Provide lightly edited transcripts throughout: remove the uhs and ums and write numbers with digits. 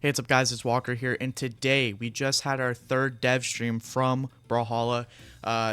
Hey, what's up guys, it's Walker here, and today we just had our third dev stream from Brawlhalla.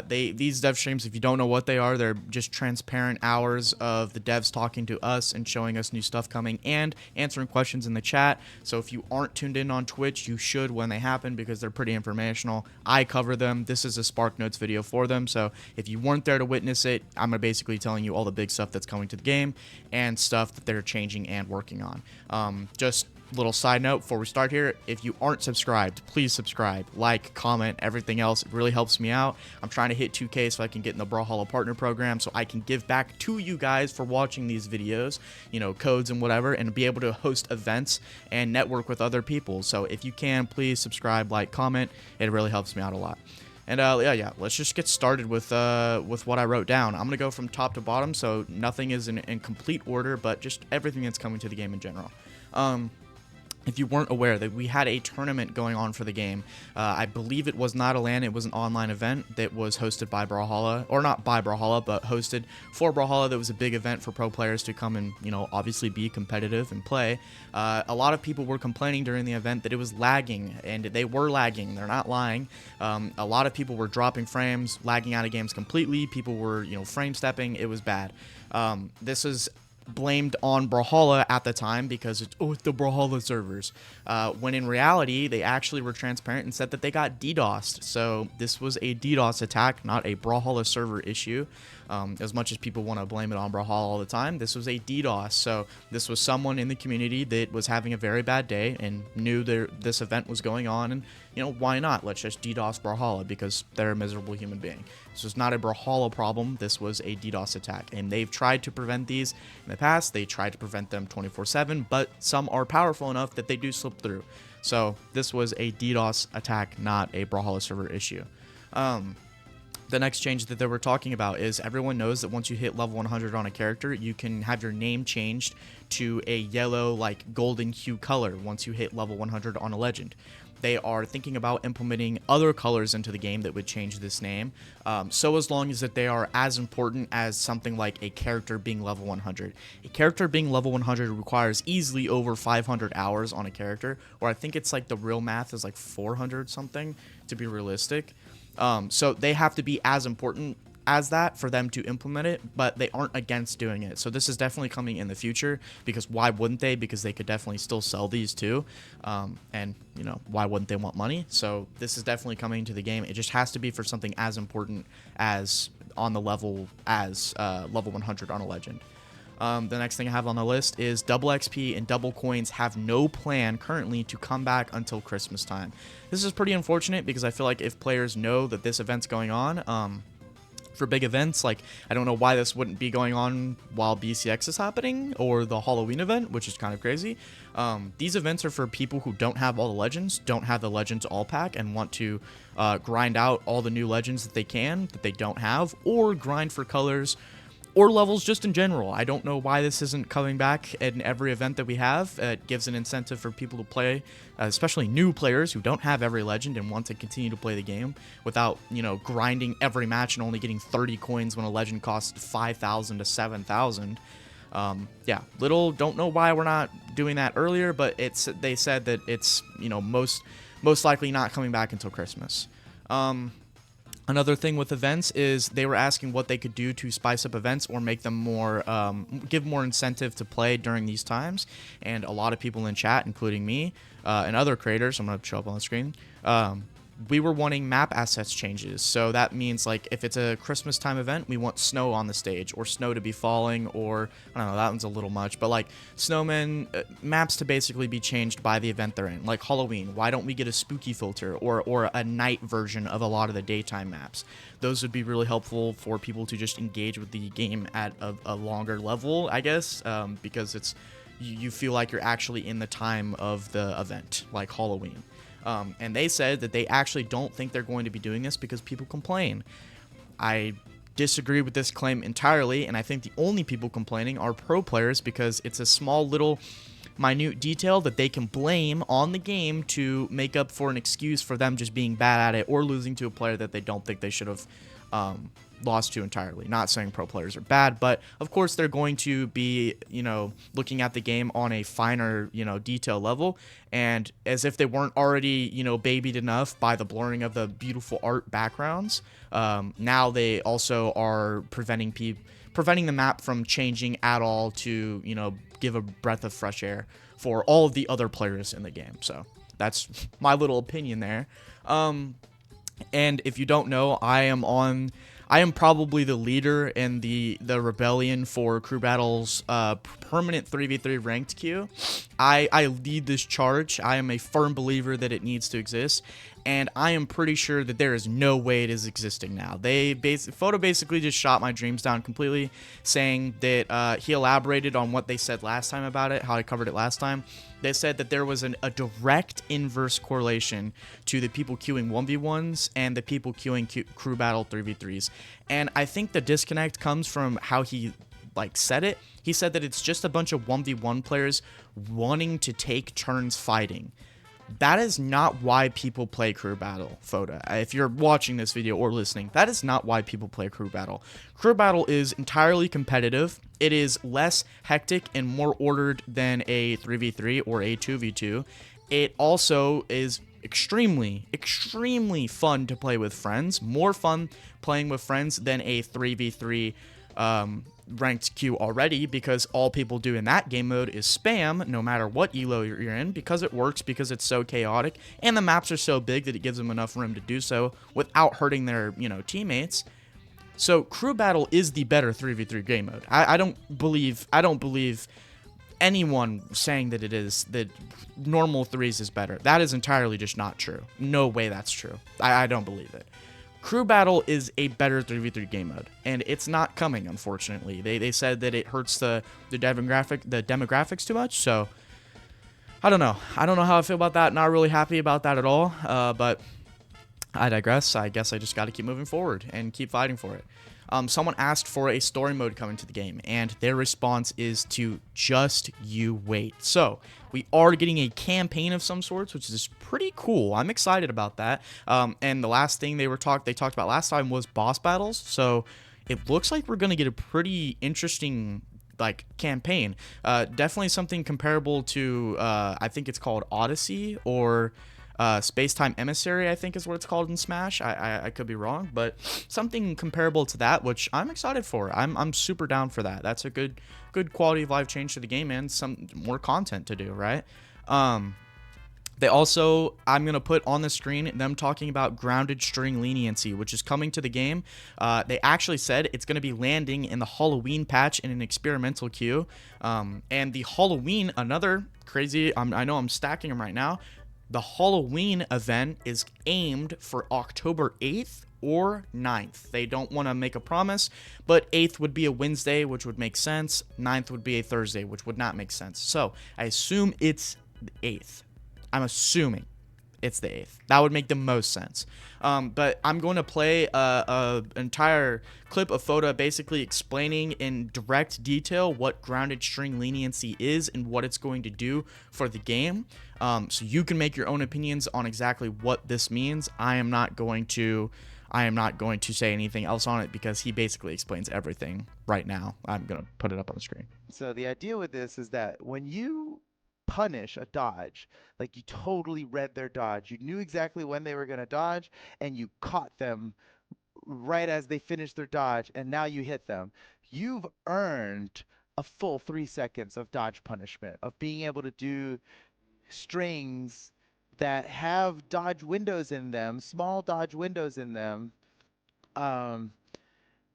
These dev streams, if you don't know what they are, they're just transparent hours of the devs talking to us and showing us new stuff coming and answering questions in the chat. So if you aren't tuned in on Twitch, you should when they happen because they're pretty informational. I cover them. This is a Spark Notes video for them, so if you weren't there to witness it, I'm basically telling you all the big stuff that's coming to the game and stuff that they're changing and working on. Just little side note before we start here, if you aren't subscribed, please subscribe, like, comment, everything else. It really helps me out. I'm trying to hit 2K so I can get in the Brawlhalla partner program so I can give back to you guys for watching these videos, you know, codes and whatever, and be able to host events and network with other people. So if you can, please subscribe, like, comment. It really helps me out a lot. And yeah, let's just get started with what I wrote down. I'm gonna go from top to bottom, so nothing is in complete order, but just everything that's coming to the game in general. If you weren't aware that we had a tournament going on for the game, I believe it was not a LAN, it was an online event that was hosted by Brawlhalla, or not by Brawlhalla, but hosted for Brawlhalla. That was a big event for pro players to come and, you know, obviously be competitive and play. A lot of people were complaining during the event that it was lagging, and they were lagging, they're not lying. A lot of people were dropping frames, lagging out of games completely, people were, you know, frame stepping, it was bad. This is blamed on Brawlhalla at the time because it's the Brawlhalla servers, when in reality they actually were transparent and said that they got DDoSed. So this was a DDoS attack, not a Brawlhalla server issue. As much as people want to blame it on Brawlhalla all the time, this was a DDoS. So this was someone in the community that was having a very bad day and knew this event was going on, and you know, why not? Let's just DDoS Brawlhalla because they're a miserable human being. This was not a Brawlhalla problem. This was a DDoS attack, and they've tried to prevent these in the past. They tried to prevent them 24/7, but some are powerful enough that they do slip through. So this was a DDoS attack, not a Brawlhalla server issue. The next change that they were talking about is everyone knows that once you hit level 100 on a character, you can have your name changed to a yellow, like golden hue color once you hit level 100 on a legend. They are thinking about implementing other colors into the game that would change this name, so as long as that they are as important as something like a character being level 100. A character being level 100 requires easily over 500 hours on a character, or I think it's like the real math is like 400 something to be realistic. So they have to be as important as that for them to implement it, but they aren't against doing it. So this is definitely coming in the future, because why wouldn't they? Because they could definitely still sell these too, and you know, why wouldn't they want money? So this is definitely coming to the game. It just has to be for something as important as on the level as level 100 on a legend. The next thing I have on the list is double XP and double coins have no plan currently to come back until Christmas time. This is pretty unfortunate because I feel like if players know that this event's going on, for big events, like I don't know why this wouldn't be going on while BCX is happening or the Halloween event, which is kind of crazy. These events are for people who don't have all the legends, don't have the legends all pack, and want to grind out all the new legends that they can, that they don't have, or grind for colors or levels just in general. I don't know why this isn't coming back in every event that we have. It gives an incentive for people to play, especially new players who don't have every legend and want to continue to play the game without, you know, grinding every match and only getting 30 coins when a legend costs 5,000 to 7,000. Yeah, don't know why we're not doing that earlier, but they said that it's, you know, most likely not coming back until Christmas. Another thing with events is they were asking what they could do to spice up events or make them more, give more incentive to play during these times. And a lot of people in chat, including me and other creators, I'm going to show up on the screen, we were wanting map assets changes. So that means, like, if it's a Christmas time event, we want snow on the stage, or snow to be falling, or I don't know, that one's a little much, but like snowmen, maps to basically be changed by the event they're in. Like Halloween, why don't we get a spooky filter or a night version of a lot of the daytime maps? Those would be really helpful for people to just engage with the game at a longer level, I guess, because it's you feel like you're actually in the time of the event, like Halloween. And they said that they actually don't think they're going to be doing this because people complain. I disagree with this claim entirely, and I think the only people complaining are pro players because it's a small little minute detail that they can blame on the game to make up for an excuse for them just being bad at it or losing to a player that they don't think they should have lost to entirely. Not saying pro players are bad, but of course they're going to be, looking at the game on a finer, detail level. And as if they weren't already, babied enough by the blurring of the beautiful art backgrounds, now they also are preventing the map from changing at all to, give a breath of fresh air for all of the other players in the game. So that's my little opinion there. And if you don't know, I am probably the leader in the rebellion for CrewBattle's permanent 3v3 ranked queue. I lead this charge. I am a firm believer that it needs to exist, and I am pretty sure that there is no way it is existing now. Photo basically just shot my dreams down completely, saying that he elaborated on what they said last time about it, how I covered it last time. They said that there was a direct inverse correlation to the people queuing 1v1s and the people queuing CrewBattle 3v3s. And I think the disconnect comes from how he said it. He said that it's just a bunch of 1v1 players wanting to take turns fighting. That is not why people play CrewBattle, Foda. If you're watching this video or listening, that is not why people play CrewBattle. CrewBattle is entirely competitive. It is less hectic and more ordered than a 3v3 or a 2v2. It also is extremely fun to play with friends. More fun playing with friends than a 3v3 ranked queue already, because all people do in that game mode is spam no matter what elo you're in, because it works, because it's so chaotic and the maps are so big that it gives them enough room to do so without hurting their teammates. So CrewBattle is the better 3v3 game mode. I don't believe anyone saying that it is, that normal threes is better. That is entirely just not true. No way that's true. I don't believe it. CrewBattle is a better 3v3 game mode, and it's not coming, unfortunately. They said that it hurts the demographics too much, so I don't know. I don't know how I feel about that. Not really happy about that at all, but I digress. I guess I just got to keep moving forward and keep fighting for it. Someone asked for a story mode coming to the game, and their response is to just you wait. So we are getting a campaign of some sorts, which is pretty cool. I'm excited about that. And the last thing they talked about last time was boss battles. So it looks like we're gonna get a pretty interesting campaign. Definitely something comparable to I think it's called Odyssey, or Space-Time Emissary, I think is what it's called in Smash. I could be wrong, but something comparable to that, which I'm excited for. I'm super down for that. That's a good quality of life change to the game, and some more content to do, right? They also, I'm going to put on the screen them talking about grounded string leniency, which is coming to the game. They actually said it's going to be landing in the Halloween patch in an experimental queue. And the Halloween, another crazy, I know I'm stacking them right now. The Halloween event is aimed for October 8th or 9th. They don't want to make a promise, but 8th would be a Wednesday, which would make sense. 9th would be a Thursday, which would not make sense. So I assume it's the 8th. I'm assuming it's the 8th. That would make the most sense. But I'm going to play a entire clip of Foda basically explaining in direct detail what grounded string leniency is and what it's going to do for the game. So you can make your own opinions on exactly what this means. I am not going to say anything else on it, because he basically explains everything right now. I'm going to put it up on the screen. So the idea with this is that when you punish a dodge, like you totally read their dodge, you knew exactly when they were going to dodge, and you caught them right as they finished their dodge, and now you hit them, you've earned a full 3 seconds of dodge punishment, of being able to do strings that have dodge windows in them, small dodge windows in them, um,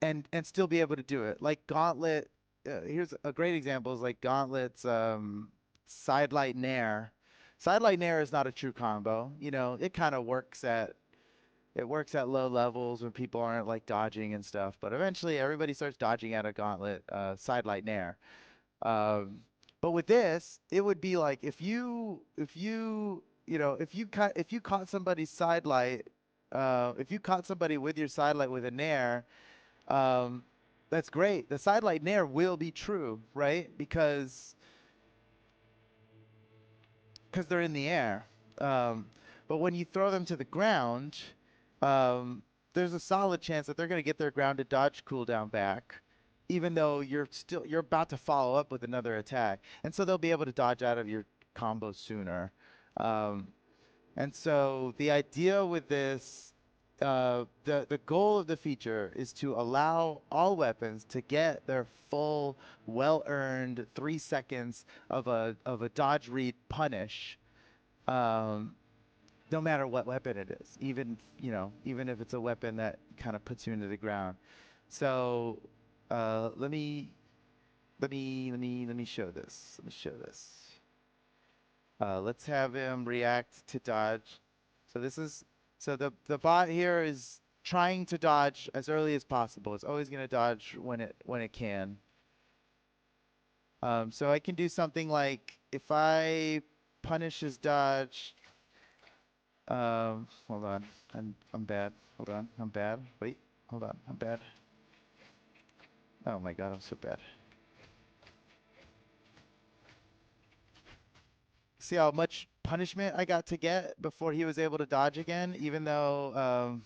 and still be able to do it. Like Gauntlet, here's a great example, is like Gauntlet's Sidelight Nair. Sidelight Nair is not a true combo. You know, it kind of works at low levels when people aren't like dodging and stuff. But eventually, everybody starts dodging out of Gauntlet, Sidelight Nair. Um, but with this, it would be like if you caught somebody's sidelight, if you caught somebody with your sidelight with a nair, um, that's great. The sidelight nair will be true, right? Because they're in the air. But when you throw them to the ground, um, there's a solid chance that they're going to get their grounded dodge cooldown back, even though you're about to follow up with another attack, and so they'll be able to dodge out of your combo sooner. Um, and so the idea with this, the goal of the feature is to allow all weapons to get their full, well-earned 3 seconds of a dodge read punish. Um, no matter what weapon it is, even even if it's a weapon that kind of puts you into the ground. So let me show this. Let me show this. Let's have him react to dodge. So this is the bot here is trying to dodge as early as possible. It's always going to dodge when it can. So I can do something like if I punish his dodge. Hold on. I'm bad. Hold on. I'm bad. Wait. Hold on. I'm bad. Oh my god, I'm so bad. See how much punishment I got to get before he was able to dodge again, even though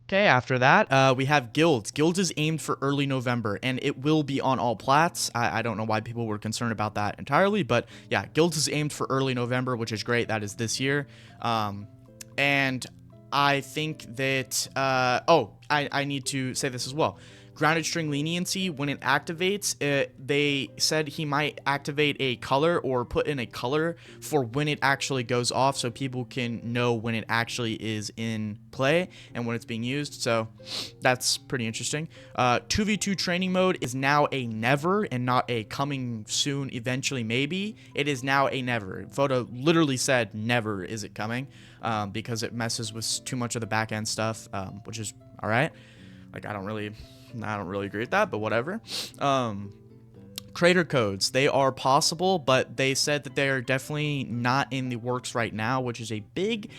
Okay, after that, we have Guilds. Guilds is aimed for early November, and it will be on all plats. I don't know why people were concerned about that entirely, but yeah, Guilds is aimed for early November, which is great. That is this year. And I think that, I need to say this as well. Grounded string leniency, when it activates, they said he might activate a color or put in a color for when it actually goes off so people can know when it actually is in play and when it's being used. So that's pretty interesting. 2v2 training mode is now a never and not a coming soon, eventually maybe. It is now a never. Photo literally said never is it coming, because it messes with too much of the back end stuff, which is all right. Like, I don't really agree with that, but whatever. Creator codes, they are possible, but they said that they are definitely not in the works right now, which is a big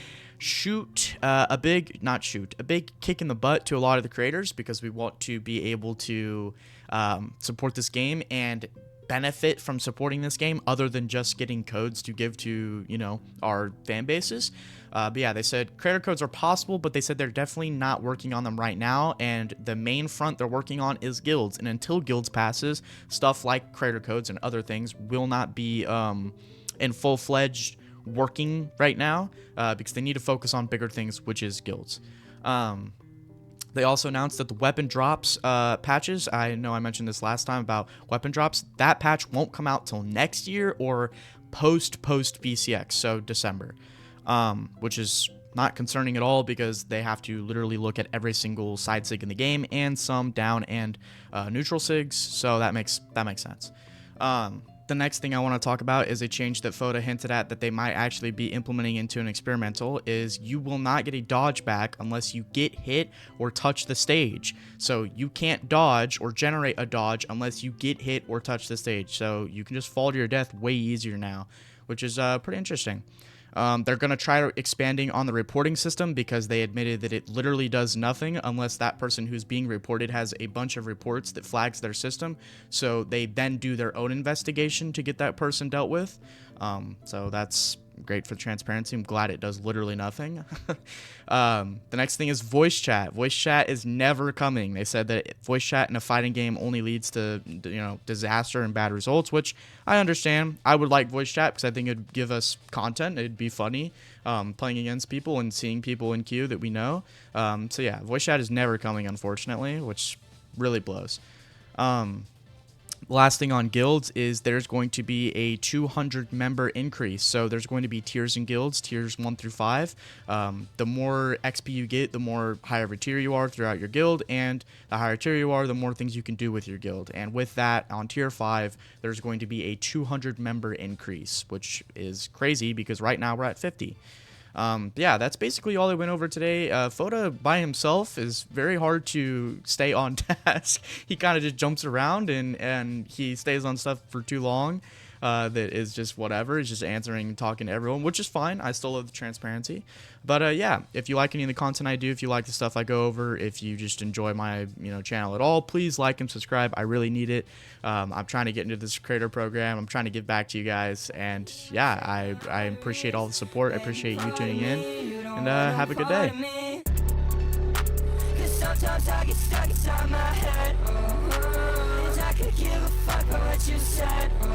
a big kick in the butt to a lot of the creators, because we want to be able to support this game and benefit from supporting this game other than just getting codes to give to, our fan bases. But yeah, they said creator codes are possible, but they said they're definitely not working on them right now, and the main front they're working on is guilds, and until guilds passes, stuff like creator codes and other things will not be in full-fledged working right now, because they need to focus on bigger things, which is guilds. They also announced that the weapon drops patches, I know I mentioned this last time about weapon drops, that patch won't come out till next year or post BCX, so December, which is not concerning at all, because they have to literally look at every single side sig in the game and some down and neutral sigs, so that makes sense. The next thing I want to talk about is a change that FOTA hinted at that they might actually be implementing into an experimental, is you will not get a dodge back unless you get hit or touch the stage. So you can't dodge or generate a dodge unless you get hit or touch the stage. So you can just fall to your death way easier now, which is pretty interesting. They're going to try expanding on the reporting system, because they admitted that it literally does nothing unless that person who's being reported has a bunch of reports that flags their system. So they then do their own investigation to get that person dealt with. So that's great for transparency. I'm glad it does literally nothing. The next thing is voice chat. Voice chat is never coming. They said that voice chat in a fighting game only leads to, disaster and bad results, which I understand. I would like voice chat because I think it'd give us content. It'd be funny, playing against people and seeing people in queue that we know. So yeah, voice chat is never coming, unfortunately, which really blows. Last thing on guilds is there's going to be a 200 member increase. So there's going to be tiers in guilds, tiers 1 through 5. The more XP you get, the more higher of a tier you are throughout your guild, and the higher tier you are, the more things you can do with your guild. And with that, on tier 5, there's going to be a 200 member increase, which is crazy because right now we're at 50. Yeah, that's basically all I went over today. FOTA by himself is very hard to stay on task. He kind of just jumps around and he stays on stuff for too long. That is just whatever. He's just answering and talking to everyone, which is fine. I still love the transparency. But yeah, if you like any of the content I do, if you like the stuff I go over, if you just enjoy my channel at all, please like and subscribe. I really need it. I'm trying to get into this creator program. I'm trying to give back to you guys, and yeah, I appreciate all the support. I appreciate you tuning in, and have a good day. Sometimes I get stuck inside my head, and I could give a fuck about what you said.